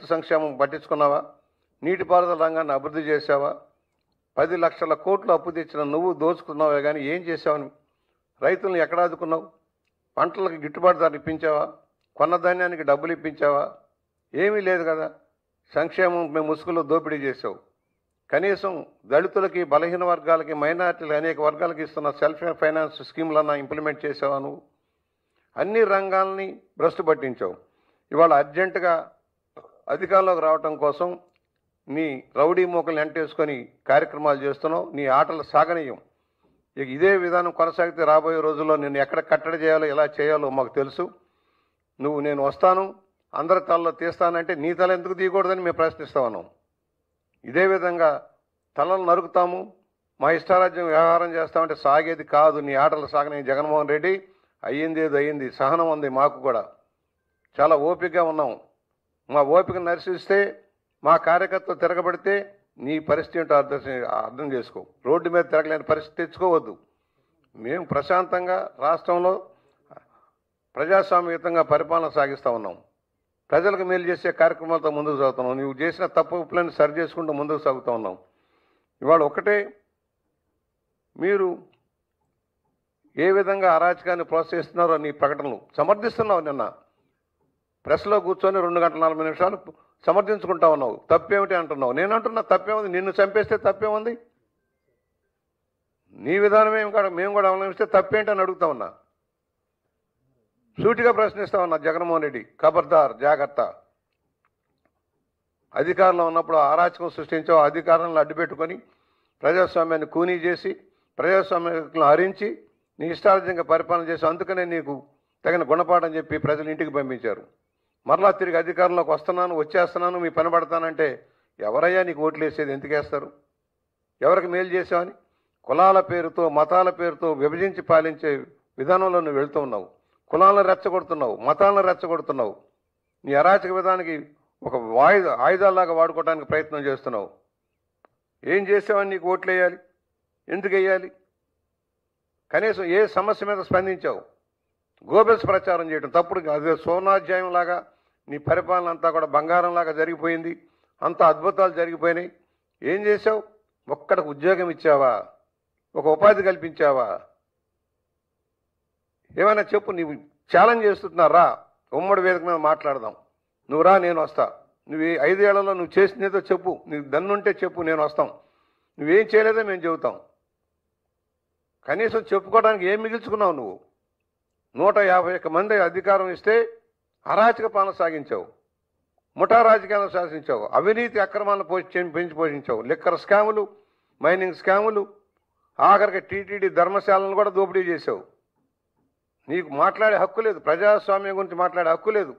రైతు సంక్షేమం పట్టించుకున్నావా? నీటిపారుదల రంగాన్ని అభివృద్ధి చేసావా? 10 లక్షల కోట్లు అప్పు తెచ్చిన నువ్వు దోచుకున్నావే కానీ ఏం చేసావని? రైతులను ఎక్కడ ఆదుకున్నావు? పంటలకు గిట్టుబాటు ధర ఇప్పించావా? కొన్న ధాన్యానికి డబ్బులు ఇప్పించావా? ఏమీ లేదు కదా. సంక్షేమం మేము ముసుగులో దోపిడీ చేసావు. కనీసం దళితులకి, బలహీన వర్గాలకి, మైనారిటీలు అనేక వర్గాలకి ఇస్తున్న సెల్ఫ్ ఫైనాన్స్ స్కీములన్నా ఇంప్లిమెంట్ చేసావా నువ్వు? అన్ని రంగాల్ని భ్రష్టు పట్టించావు. ఇవాళ అర్జెంటుగా అధికారంలోకి రావటం కోసం నీ రౌడీ మూకల్ని ఎంటేసుకొని కార్యక్రమాలు చేస్తున్నావు. నీ ఆటలు సాగనీయం. ఇక ఇదే విధానం కొనసాగితే రాబోయే రోజుల్లో నేను ఎక్కడ కట్టడి చేయాలో, ఎలా చేయాలో మాకు తెలుసు. నువ్వు నేను వస్తాను, అందరి తలలో తీస్తానంటే నీ తల ఎందుకు తీయకూడదని మేము ప్రశ్నిస్తా ఉన్నాం. ఇదే విధంగా తలలు నరుకుతాము, మా ఇష్టారాజ్యం వ్యవహారం చేస్తామంటే సాగేది కాదు. నీ ఆటలు సాగని జగన్మోహన్ రెడ్డి. అయ్యింది ఏదో అయ్యింది. సహనం ఉంది మాకు కూడా. చాలా ఓపికగా ఉన్నాం. మా ఓపిక నశిస్తే, మా కార్యకర్తలు తిరగబడితే నీ పరిస్థితి ఏంటో అర్థం చేసుకో. రోడ్డు మీద తిరగలేని పరిస్థితి తెచ్చుకోవద్దు. మేము ప్రశాంతంగా రాష్ట్రంలో ప్రజాస్వామ్యయుతంగా పరిపాలన సాగిస్తూ ఉన్నాం. ప్రజలకు మేలు చేసే కార్యక్రమాలతో ముందుకు సాగుతున్నాం. నువ్వు చేసిన తప్పులను సరి చేసుకుంటూ ముందుకు సాగుతూ ఉన్నాం. ఇవాళ ఒకటే, మీరు ఏ విధంగా అరాచకాన్ని ప్రోత్సహిస్తున్నారో నీ ప్రకటనలు సమర్థిస్తున్నావు. నిన్న ప్రెస్లో కూర్చొని 2 గంటల 40 నిమిషాలు సమర్థించుకుంటా ఉన్నావు. తప్పేమిటి అంటున్నావు. నేను అంటున్నా తప్పేముంది? నిన్ను చంపేస్తే తప్పేముంది? నీ విధానమే మేము కూడా అవలంబిస్తే తప్పేంటి అని అడుగుతా ఉన్నా. సూటిగా ప్రశ్నిస్తా ఉన్నా. జగన్మోహన్ రెడ్డి ఖబర్దార్, జాగ్రత్త. అధికారంలో ఉన్నప్పుడు అరాచకం సృష్టించావు. అధికారంలో అడ్డుపెట్టుకొని ప్రజాస్వామ్యాన్ని కూనీ చేసి, ప్రజాస్వామ్యాన్ని హరించి నీ ఇష్టారాజ్యంగా పరిపాలన చేసి, అందుకనే నీకు తగిన గుణపాఠం చెప్పి ప్రజలు ఇంటికి పంపించారు. మరలా తిరిగి అధికారంలోకి వస్తున్నాను, వచ్చేస్తున్నాను, మీ పని పడతానంటే ఎవరయ్యా నీకు ఓట్లు వేసేది? ఎందుకు వేస్తారు? ఎవరికి మేలు చేసావని? కులాల పేరుతో, మతాల పేరుతో విభజించి పాలించే విధానంలో నువ్వు వెళ్తూ ఉన్నావు. కులాలను రెచ్చగొడుతున్నావు, మతాలను రెచ్చగొడుతున్నావు. నీ అరాచక విధానానికి ఒక ఆయుధాలాగా వాడుకోవడానికి ప్రయత్నం చేస్తున్నావు. ఏం చేసావని నీకు ఓట్లు వేయాలి? ఎందుకు వేయాలి? కనీసం ఏ సమస్య మీద స్పందించావు? గోబెల్స్ ప్రచారం చేయడం తప్పుడు. అదే సోనాధ్యాయం లాగా నీ పరిపాలన అంతా కూడా బంగారంలాగా జరిగిపోయింది. అంత అద్భుతాలు జరిగిపోయినాయి. ఏం చేసావు? ఒక్కడికి ఉద్యోగం ఇచ్చావా? ఒక ఉపాధి కల్పించావా? ఏమైనా చెప్పు. నీవు ఛాలెంజ్ చేస్తున్నారా? ఉమ్మడి వేదిక మీద మాట్లాడదాం. నువ్వు రా, నేను వస్తా. నువ్వు 5 ఏళ్లలో నువ్వు చేసినదో చెప్పు. నీకు దన్నుంటే చెప్పు, నేను వస్తాం. నువ్వేం చేయలేదో మేము చెబుతాం. కనీసం చెప్పుకోవడానికి ఏం మిగిల్చుకున్నావు నువ్వు? 151 మంది అధికారం ఇస్తే అరాచక పాలన సాగించావు. ముఠా రాజకీయాలను శాసించావు. అవినీతి అక్రమాలను పెంచి పోషించావు. లిక్కర్ స్కాములు, మైనింగ్ స్కాములు, ఆఖరికి టీటీడీ ధర్మశాలను కూడా దోపిడీ చేశావు. నీకు మాట్లాడే హక్కు లేదు. ప్రజాస్వామ్యం గురించి మాట్లాడే హక్కు లేదు.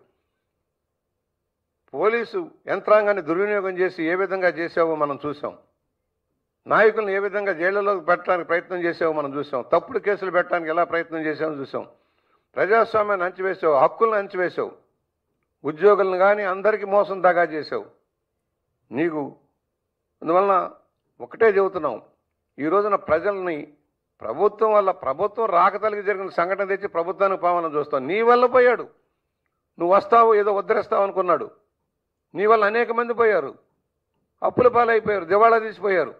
పోలీసు యంత్రాంగాన్ని దుర్వినియోగం చేసి ఏ విధంగా చేసావో మనం చూసాం. నాయకులను ఏ విధంగా జైళ్లలోకి పెట్టడానికి ప్రయత్నం చేసావో మనం చూసాం. తప్పుడు కేసులు పెట్టడానికి ఎలా ప్రయత్నం చేసామో చూసాం. ప్రజాస్వామ్యాన్ని అంచివేసావు, హక్కులను అంచివేసావు. ఉద్యోగులను కానీ అందరికీ మోసం దగా చేసావు. నీకు అందువలన ఒకటే చెబుతున్నాం. ఈ రోజున ప్రజల్ని ప్రభుత్వం వల్ల, ప్రభుత్వం రాకతలికి జరిగిన సంఘటన తెచ్చి ప్రభుత్వానికి పావన చూస్తావు. నీ వల్ల పోయాడు. నువ్వు వస్తావు, ఏదో ఉద్ధరిస్తావు అనుకున్నాడు. నీ వల్ల అనేక మంది పోయారు, అప్పుల పాలైపోయారు, దివాళా తీసిపోయారు.